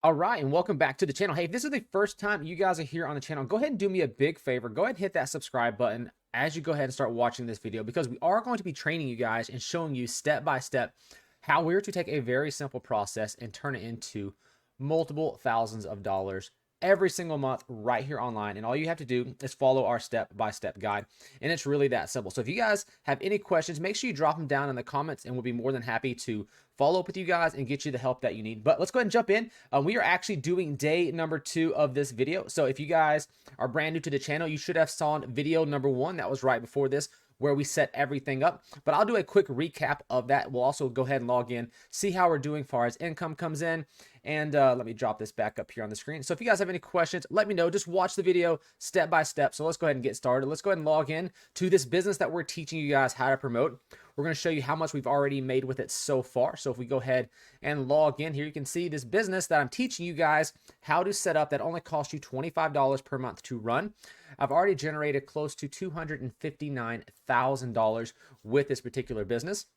All right, and welcome back to the channel. Hey, if this is the first time you guys are here on the channel, go ahead and do me a big favor. Go ahead and hit that subscribe button as you go ahead and start watching this video, because we are going to be training you guys and showing you step by step how we're to take a very simple process and turn it into multiple thousands of dollars every single month right here online. And all you have to do is follow our step-by-step guide. And it's really that simple. So if you guys have any questions, make sure you drop them down in the comments and we'll be more than happy to follow up with you guys and get you the help that you need. But let's go ahead and jump in. We are actually doing day number 2 of this video. So if you guys are brand new to the channel, you should have saw video number 1 that was right before this, where we set everything up. But I'll do a quick recap of that. We'll also go ahead and log in, see how we're doing as far as income comes in. And let me drop this back up here on the screen. So if you guys have any questions, let me know. Just watch the video step by step. So let's go ahead and get started. Let's go ahead and log in to this business that we're teaching you guys how to promote. We're going to show you how much we've already made with it so far. So if we go ahead and log in here, you can see this business that I'm teaching you guys how to set up that only costs you $25 per month to run. I've already generated close to $259,000 with this particular business.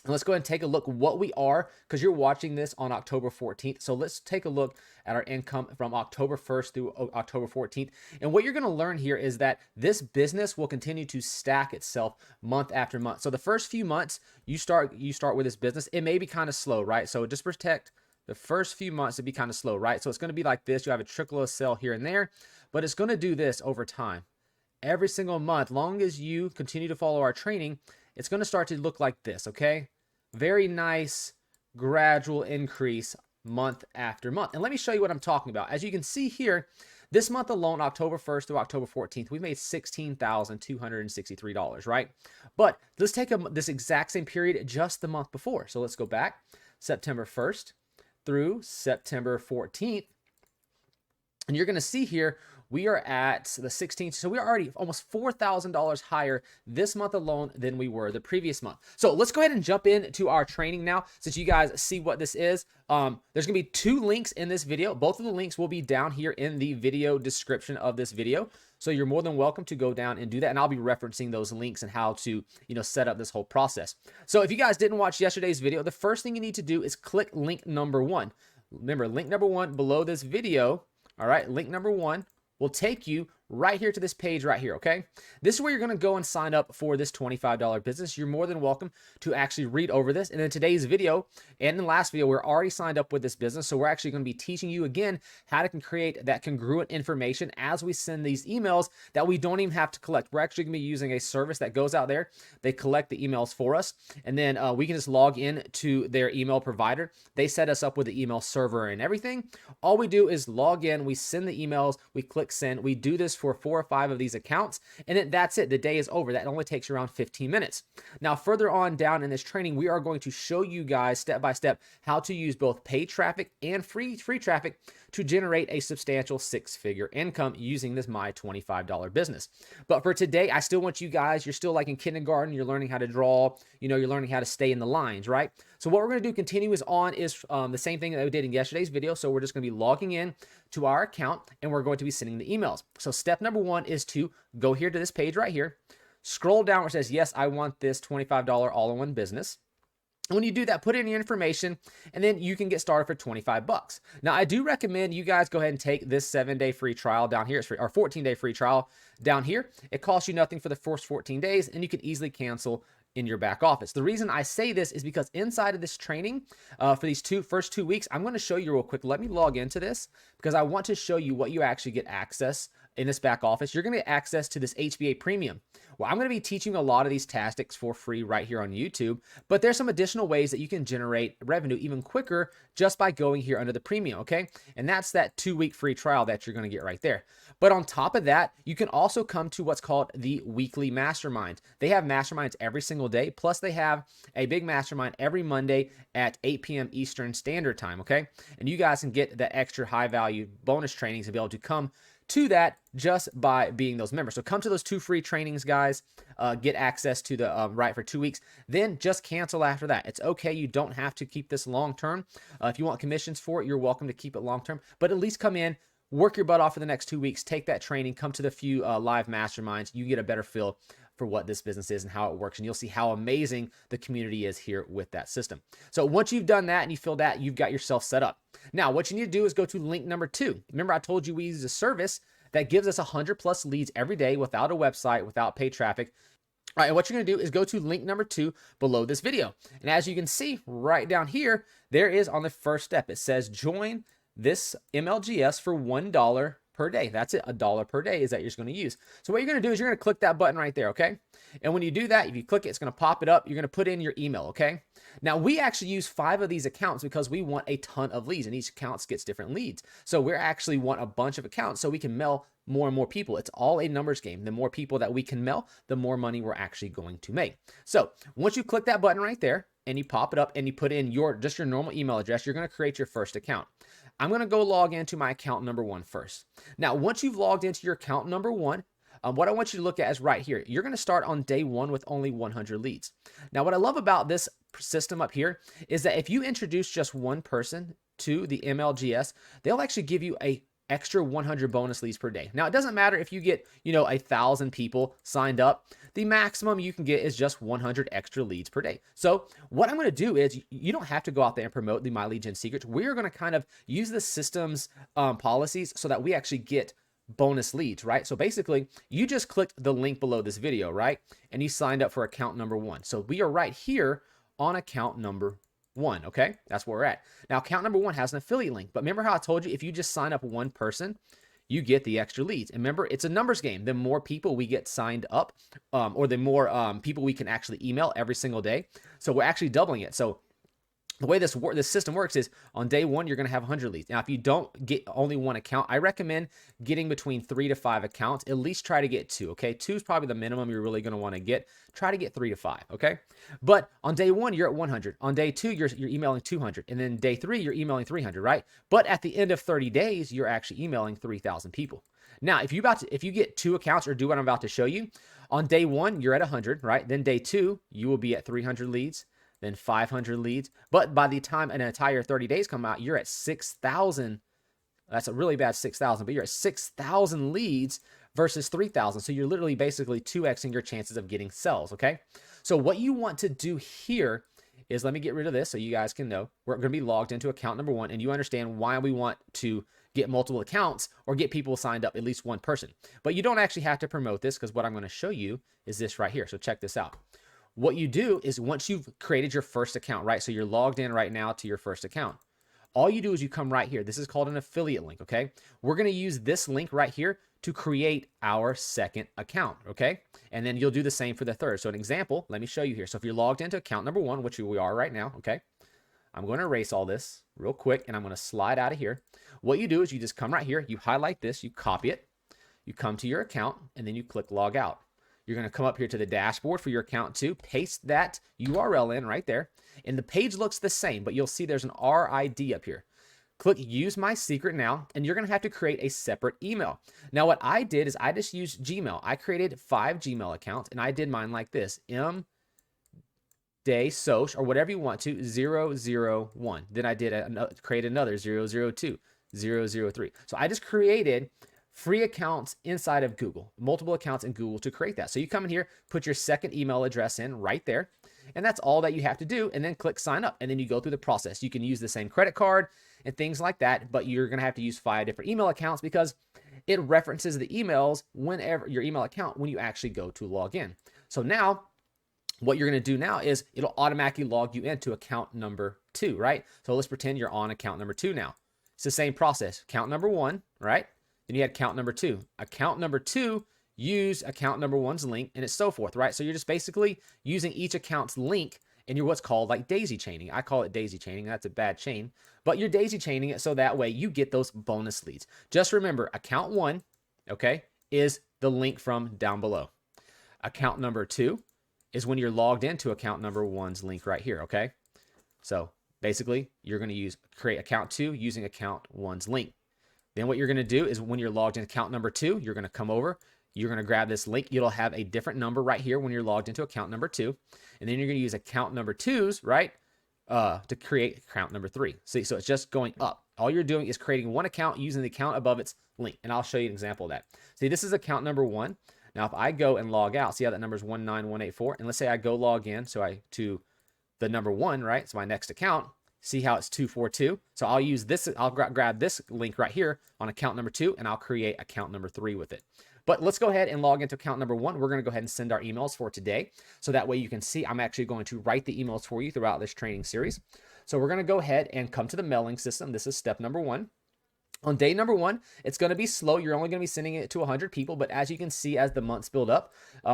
And let's go ahead and take a look what we are, because you're watching this on October 14th. So let's take a look at our income from October 1st through October 14th. And what you're going to learn here is that this business will continue to stack itself month after month. So the first few months you start with this business, it may be kind of slow, right? So just protect the first few months to be kind of slow, right? So it's going to be like this. You have a trickle of sale here and there, but it's going to do this over time. Every single month, long as you continue to follow our training, it's going to start to look like this, okay? Very nice, gradual increase month after month. And let me show you what I'm talking about. As you can see here, this month alone, October 1st through October 14th, we made $16,263, right? But let's take this exact same period just the month before. So let's go back, September 1st through September 14th. And you're going to see here, we are at the 16th. So we're already almost $4,000 higher this month alone than we were the previous month. So let's go ahead and jump into our training now, since you guys see what this is. There's going to be 2 links in this video. Both of the links will be down here in the video description of this video. So you're more than welcome to go down and do that. And I'll be referencing those links and how to, set up this whole process. So if you guys didn't watch yesterday's video, the first thing you need to do is click link number 1. Remember, link number 1 below this video. All right, link number 1 will take you right here to this page right here, okay? This is where you're going to go and sign up for this $25 business. You're more than welcome to actually read over this. And in today's video and in the last video, we're already signed up with this business. So we're actually going to be teaching you again how to create that congruent information as we send these emails that we don't even have to collect. We're actually going to be using a service that goes out there. They collect the emails for us, and then we can just log in to their email provider. They set us up with the email server and everything. All we do is log in, we send the emails, we click send. We do this for 4 or 5 of these accounts, and then that's it. The day is over. That only takes around 15 minutes. Now, further on down in this training, we are going to show you guys step by step how to use both paid traffic and free traffic to generate a substantial 6-figure income using this My $25 business. But for today, I still want you guys, you're still like in kindergarten, you're learning how to draw, you're learning how to stay in the lines, right? So what we're going to do continue is the same thing that we did in yesterday's video. So we're just going to be logging in to our account, and we're going to be sending the emails. So step number 1 is to go here to this page right here, scroll down where it says, yes, I want this $25 all-in-one business. When you do that, put in your information, and then you can get started for 25 bucks. Now, I do recommend you guys go ahead and take this 7-day free trial down here, or 14-day free trial down here. It costs you nothing for the first 14 days, and you can easily cancel in your back office. The reason I say this is because inside of this training, for these first 2 weeks, I'm going to show you real quick. Let me log into this because I want to show you what you actually get access in this back office. You're going to get access to this HBA Premium. Well, I'm going to be teaching a lot of these tactics for free right here on YouTube, but there's some additional ways that you can generate revenue even quicker just by going here under the premium, okay? And that's that 2-week free trial that you're going to get right there. But on top of that, you can also come to what's called the weekly mastermind. They have masterminds every single day, plus they have a big mastermind every Monday at 8 p.m. Eastern Standard Time, okay? And you guys can get that extra high value bonus trainings and be able to come to that just by being those members. So come to those 2 free trainings, guys. Get access to the right for 2 weeks. Then just cancel after that. It's okay. You don't have to keep this long term. If you want commissions for it, you're welcome to keep it long term. But at least come in, work your butt off for the next 2 weeks, take that training, come to the few live masterminds. You get a better feel for what this business is and how it works. And you'll see how amazing the community is here with that system. So once you've done that and you feel that, you've got yourself set up. Now, what you need to do is go to link number 2. Remember, I told you we use a service that gives us 100+ leads every day without a website, without paid traffic. All right, and what you're going to do is go to link number 2 below this video. And as you can see right down here, there is on the first step, it says join this MLGS for $1 per day. That's it. $1 per day is that you're just going to use. So what you're going to do is you're going to click that button right there. Okay. And when you do that, if you click it, it's going to pop it up. You're going to put in your email. Okay. Now we actually use 5 of these accounts because we want a ton of leads, and each account gets different leads. So we actually want a bunch of accounts so we can mail more and more people. It's all a numbers game. The more people that we can mail, the more money we're actually going to make. So once you click that button right there and you pop it up and you put in just your normal email address, you're going to create your first account. I'm going to go log into my account number 1 first. Now, once you've logged into your account number 1, what I want you to look at is right here. You're going to start on day 1 with only 100 leads. Now, what I love about this system up here is that if you introduce just one person to the MLGS, they'll actually give you a extra 100 bonus leads per day. Now, it doesn't matter if you get, 1,000 people signed up. The maximum you can get is just 100 extra leads per day. So what I'm going to do is you don't have to go out there and promote the My Lead Gen secrets. We're going to kind of use the system's policies so that we actually get bonus leads, right? So basically, you just clicked the link below this video, right? And you signed up for account number 1. So we are right here on account number 1, okay? That's where we're at. Now, account number 1 has an affiliate link, but remember how I told you if you just sign up one person, you get the extra leads. And remember, it's a numbers game. The more people we get signed up, or the more people we can actually email every single day. So we're actually doubling it. So the way this system works is on day 1, you're going to have 100 leads. Now, if you don't get only one account, I recommend getting between 3 to 5 accounts. At least try to get 2, okay? 2 is probably the minimum you're really going to want to get. Try to get 3 to 5, okay? But on day 1, you're at 100. On day 2, you're emailing 200. And then day 3, you're emailing 300, right? But at the end of 30 days, you're actually emailing 3,000 people. Now, if you get 2 accounts or do what I'm about to show you, on day 1, you're at 100, right? Then day 2, you will be at 300 leads. Then 500 leads. But by the time an entire 30 days come out, you're at 6,000. That's a really bad 6,000, but you're at 6,000 leads versus 3,000. So you're literally basically 2xing your chances of getting sales, okay? So what you want to do here is, let me get rid of this so you guys can know. We're going to be logged into account number 1, and you understand why we want to get multiple accounts or get people signed up, at least one person. But you don't actually have to promote this, because what I'm going to show you is this right here. So check this out. What you do is, once you've created your first account, right? So you're logged in right now to your first account. All you do is you come right here. This is called an affiliate link, okay? We're going to use this link right here to create our second account, okay? And then you'll do the same for the third. So an example, let me show you here. So if you're logged into account number 1, which we are right now, okay? I'm going to erase all this real quick, and I'm going to slide out of here. What you do is you just come right here, you highlight this, you copy it, you come to your account, and then you click log out. You're going to come up here to the dashboard for your account 2, paste that URL in right there, and the page looks the same, but you'll see there's an RID up here. Click use my secret now, and you're going to have to create a separate email. Now, what I did is I just used Gmail. I created 5 Gmail accounts, and I did mine like this: mdaysoch, or whatever you want to, 001. Then I did create another 002, 003. So I just created free accounts inside of Google, multiple accounts in Google to create that. So you come in here, put your second email address in right there, and that's all that you have to do, and then click sign up, and then you go through the process. You can use the same credit card and things like that, but you're going to have to use 5 different email accounts because it references the emails whenever your email account when you actually go to log in. So now what you're going to do now is it'll automatically log you into account number 2, right? So let's pretend you're on account number 2 now. It's the same process. Account number 1, right? Then you had account number 2. Account number 2, use account number 1's link, and it's so forth, right? So you're just basically using each account's link, and you're what's called like daisy chaining. I call it daisy chaining. That's a bad chain, but you're daisy chaining it so that way you get those bonus leads. Just remember, account 1, okay, is the link from down below. Account number 2 is when you're logged into account number 1's link right here, okay? So basically, you're going to create account 2 using account 1's link. Then what you're going to do is, when you're logged in account number 2, you're going to come over, you're going to grab this link. It'll have a different number right here when you're logged into account number 2. And then you're going to use account number 2's, right, to create account number 3. See, so it's just going up. All you're doing is creating one account using the account above its link. And I'll show you an example of that. See, this is account number 1. Now, if I go and log out, see how that number is 19184, and let's say I go log in, to the number 1, right? So my next account, see how it's 242. So I'll use this, I'll grab this link right here on account number 2, and I'll create account number 3 with it. But let's go ahead and log into account number 1. We're going to go ahead and send our emails for today. So that way you can see I'm actually going to write the emails for you throughout this training series. So we're going to go ahead and come to the mailing system. This is step number 1. On day number 1, it's going to be slow. You're only going to be sending it to 100 people. But as you can see, as the months build up,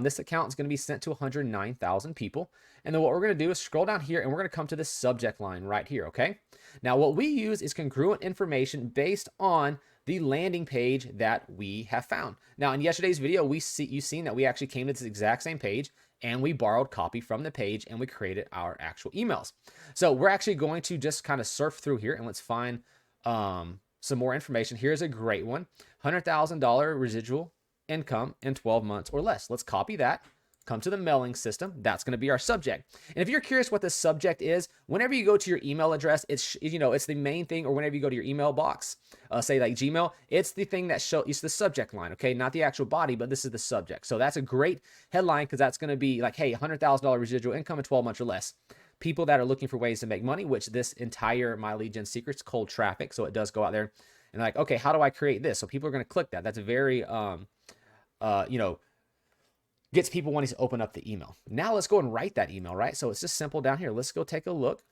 this account is going to be sent to 109,000 people. And then what we're going to do is scroll down here, and we're going to come to this subject line right here, okay? Now, what we use is congruent information based on the landing page that we have found. Now, in yesterday's video, you've seen that we actually came to this exact same page, and we borrowed copy from the page, and we created our actual emails. So we're actually going to just kind of surf through here, and let's find some more information. Here's a great one. $100,000 residual income in 12 months or less. Let's copy that. Come to the mailing system. That's going to be our subject. And if you're curious what the subject is, whenever you go to your email address, it's the main thing, or whenever you go to your email box, say like Gmail, it's the thing that it's the subject line, okay? Not the actual body, but this is the subject. So that's a great headline, because that's going to be like, hey, $100,000 residual income in 12 months or less. People that are looking for ways to make money, which this entire My Lead Gen Secrets cold traffic. So it does go out there and like, okay, how do I create this? So people are going to click that. That's very, gets people wanting to open up the email. Now let's go and write that email, right? So it's just simple down here. Let's go take a look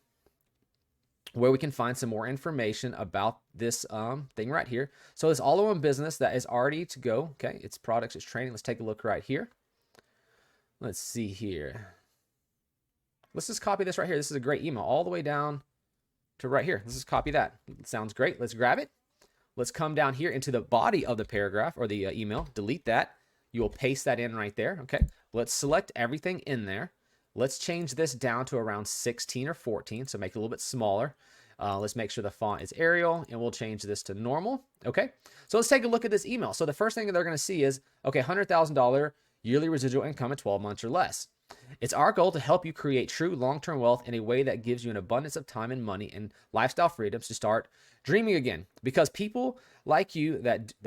where we can find some more information about this thing right here. So this all-in-one business that is already to go. Okay, it's products, it's training. Let's take a look right here. Let's see here. Let's just copy this right here. This is a great email all the way down to right here. Let's just copy that. It sounds great. Let's grab it. Let's come down here into the body of the paragraph or the email. Delete that. You will paste that in right there. Okay. Let's select everything in there. Let's change this down to around 16 or 14. So make it a little bit smaller. Let's make sure the font is Arial, and we'll change this to normal. Okay. So let's take a look at this email. So the first thing that they're going to see is, okay, $100,000 yearly residual income in 12 months or less. It's our goal to help you create true long-term wealth in a way that gives you an abundance of time and money and lifestyle freedoms to start dreaming again. Because people like you that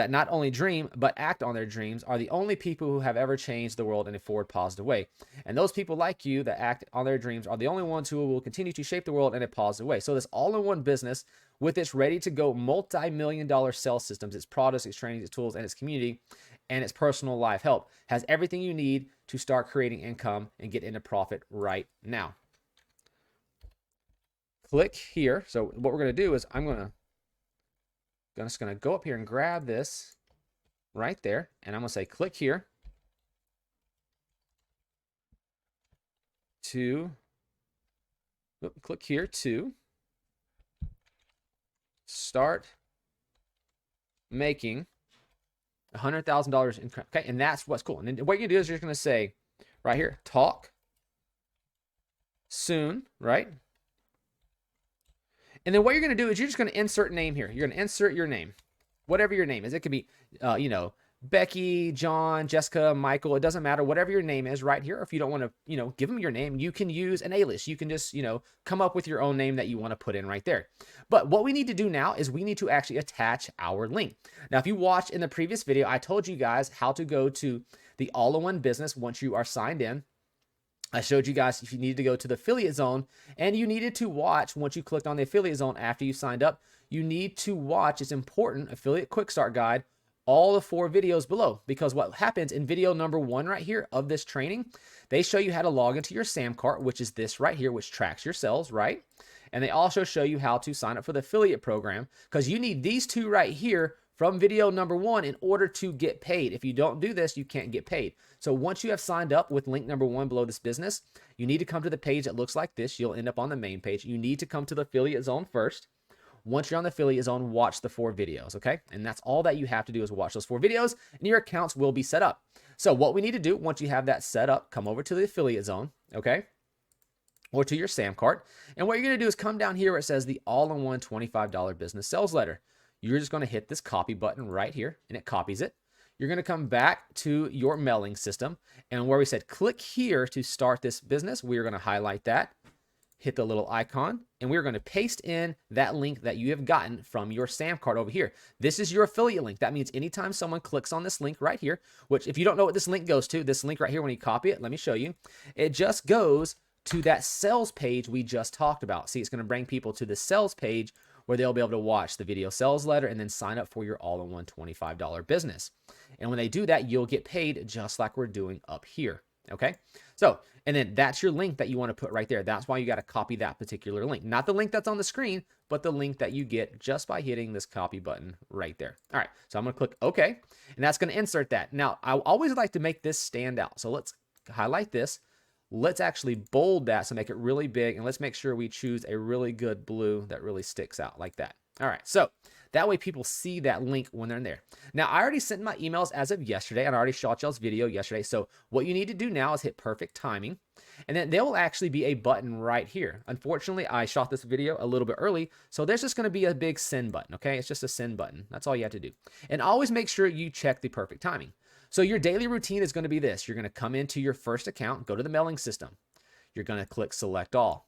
not only dream but act on their dreams are the only people who have ever changed the world in a forward positive way. And those people like you that act on their dreams are the only ones who will continue to shape the world in a positive way. So this all-in-one business with its ready-to-go multi-million-dollar sales systems, its products, its trainings, its tools, and its community, and its personal life help has everything you need to start creating income and get into profit right now. Click here. So what we're going to do is I'm just going to go up here and grab this right there, and I'm going to say click here to start making $100,000 in, okay, and that's what's cool. And then what you're gonna do is you're gonna say right here, talk soon, right? And then what you're gonna do is you're just gonna insert name here. You're gonna insert your name, whatever your name is. It could be, Becky, John, Jessica, Michael. It doesn't matter. Whatever your name is right here. Or if you don't want to, give them your name, you can use an alias. You can just, come up with your own name that you want to put in right there. But what we need to do now is we need to actually attach our link. Now, if you watched in the previous video, I told you guys how to go to the all-in-one business once you are signed in. I showed you guys if you needed to go to the affiliate zone, and you needed to watch once you clicked on the affiliate zone after you signed up. You need to watch, it's important, affiliate quick start guide, all the 4 videos below, because what happens in video number 1 right here of this training, they show you how to log into your SAM cart, which is this right here, which tracks your sales, right? And they also show you how to sign up for the affiliate program, because you need these 2 right here from video number 1 in order to get paid. If you don't do this, you can't get paid. So once you have signed up with link number 1 below this business, you need to come to the page that looks like this. You'll end up on the main page. You need to come to the affiliate zone first. Once you're on the affiliate zone, watch the 4 videos, okay? And that's all that you have to do is watch those 4 videos, and your accounts will be set up. So what we need to do, once you have that set up, come over to the affiliate zone, okay? Or to your SAM cart. And what you're going to do is come down here where it says the all-in-one $25 business sales letter. You're just going to hit this copy button right here, and it copies it. You're going to come back to your mailing system, and where we said click here to start this business, we're going to highlight that. hit the little icon, and we're going to paste in that link that you have gotten from your SAM card over here. This is your affiliate link. That means anytime someone clicks on this link right here, which if you don't know what this link goes to, this link right here, when you copy it, let me show you. It just goes to that sales page we just talked about. See, it's going to bring people to the sales page where they'll be able to watch the video sales letter and then sign up for your all-in-one $25 business. And when they do that, you'll get paid just like we're doing up here. Okay, so, and then that's your link that you want to put right there. That's why you got to copy that particular link, not the link that's on the screen, but the link that you get just by hitting this copy button right there. All right, so I'm going to click OK, and that's going to insert that. Now, I always like to make this stand out. So let's highlight this. Let's actually bold that, so make it really big, and let's make sure we choose a really good blue that really sticks out like that. All right, so that way people see that link when they're in there. Now, I already sent my emails as of yesterday, and I already shot y'all's video yesterday. So what you need to do now is hit perfect timing, and then there will actually be a button right here. Unfortunately, I shot this video a little bit early, so there's just going to be a big send button, okay? It's just a send button. That's all you have to do. And always make sure you check the perfect timing. So your daily routine is going to be this. You're going to come into your first account, go to the mailing system. You're going to click select all.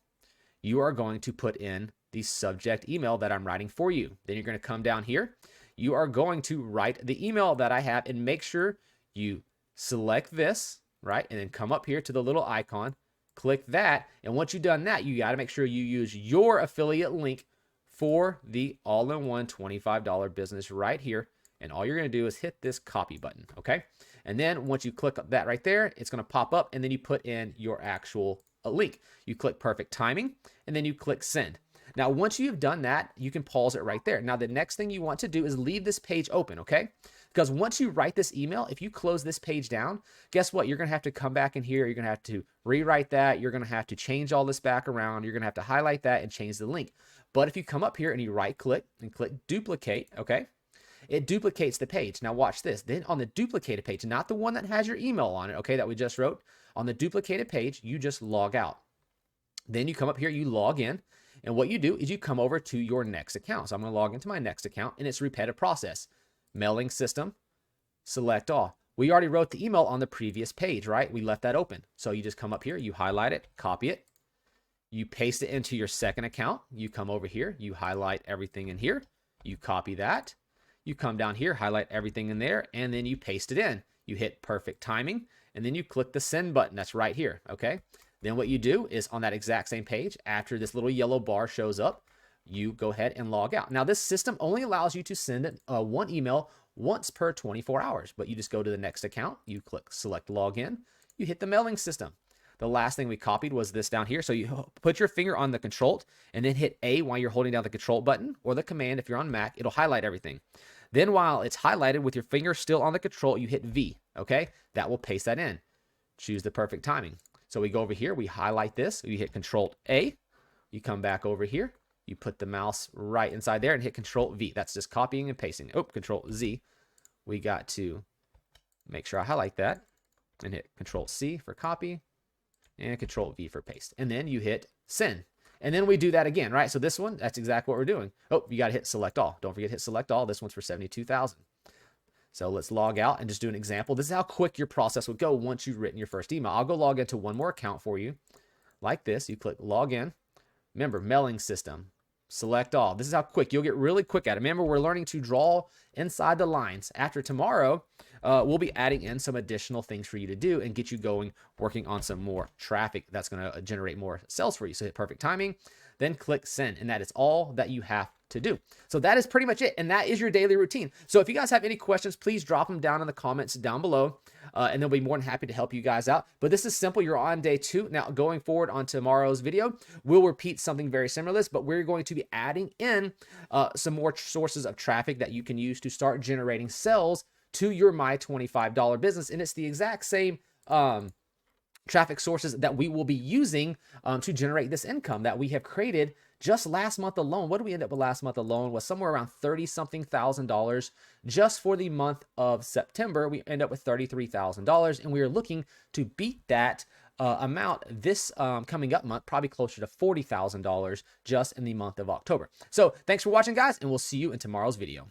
You are going to put in the subject email that I'm writing for you. Then you're going to come down here. You are going to write the email that I have and make sure you select this, right? And then come up here to the little icon, click that. And once you've done that, you got to make sure you use your affiliate link for the all-in-one $25 business right here. And all you're going to do is hit this copy button, okay? And then once you click that right there, it's going to pop up, and then you put in your actual link. You click perfect timing, and then you click send. Now, once you've done that, you can pause it right there. Now, the next thing you want to do is leave this page open, okay? Because once you write this email, if you close this page down, guess what? You're going to have to come back in here. You're going to have to rewrite that. You're going to have to change all this back around. You're going to have to highlight that and change the link. But if you come up here and you right-click and click duplicate, okay? It duplicates the page. Now watch this. Then on the duplicated page, not the one that has your email on it, okay, that we just wrote, on the duplicated page, you just log out. Then you come up here, you log in, and what you do is you come over to your next account. So I'm going to log into my next account, and it's a repetitive process. Mailing system, select all. We already wrote the email on the previous page, right? We left that open. So you just come up here, you highlight it, copy it, you paste it into your second account. You come over here, you highlight everything in here, you copy that. You come down here, highlight everything in there, and then you paste it in. You hit perfect timing, and then you click the send button. That's right here, okay? Then what you do is on that exact same page, after this little yellow bar shows up, you go ahead and log out. Now, this system only allows you to send one email once per 24 hours, but you just go to the next account, you click select login, you hit the mailing system. The last thing we copied was this down here. So you put your finger on the control and then hit A while you're holding down the control button, or the command if you're on Mac, it'll highlight everything. Then while it's highlighted with your finger still on the control, you hit V, okay? That will paste that in. Choose the perfect timing. So we go over here, we highlight this, you hit Control A, you come back over here, you put the mouse right inside there and hit Control V. That's just copying and pasting. Oh, Control Z. We got to make sure I highlight that and hit Control C for copy and Control V for paste. And then you hit send. And then we do that again, right? So this one, that's exactly what we're doing. Oh, you got to hit select all. Don't forget to hit select all. This one's for 72,000. So let's log out and just do an example. This is how quick your process would go once you've written your first email. I'll go log into one more account for you. Like this, you click log in. Remember, mailing system, select all. This is how quick you'll get really quick at it. Remember, we're learning to draw inside the lines. After tomorrow, we'll be adding in some additional things for you to do and get you going, working on some more traffic that's going to generate more sales for you. So hit perfect timing, then click send, and that is all that you have to do. So that is pretty much it, and that is your daily routine. So if you guys have any questions, please drop them down in the comments down below, and they'll be more than happy to help you guys out. But this is simple. You're on day 2. Now, going forward on tomorrow's video, we'll repeat something very similar to this, but we're going to be adding in some more sources of traffic that you can use to start generating sales to your My $25 business. And it's the exact same traffic sources that we will be using to generate this income that we have created just last month alone. What did we end up with last month alone? Was somewhere around $30-something thousand just for the month of September. We end up with $33,000, and we are looking to beat that amount this coming up month, probably closer to $40,000 just in the month of October. So thanks for watching, guys, and we'll see you in tomorrow's video.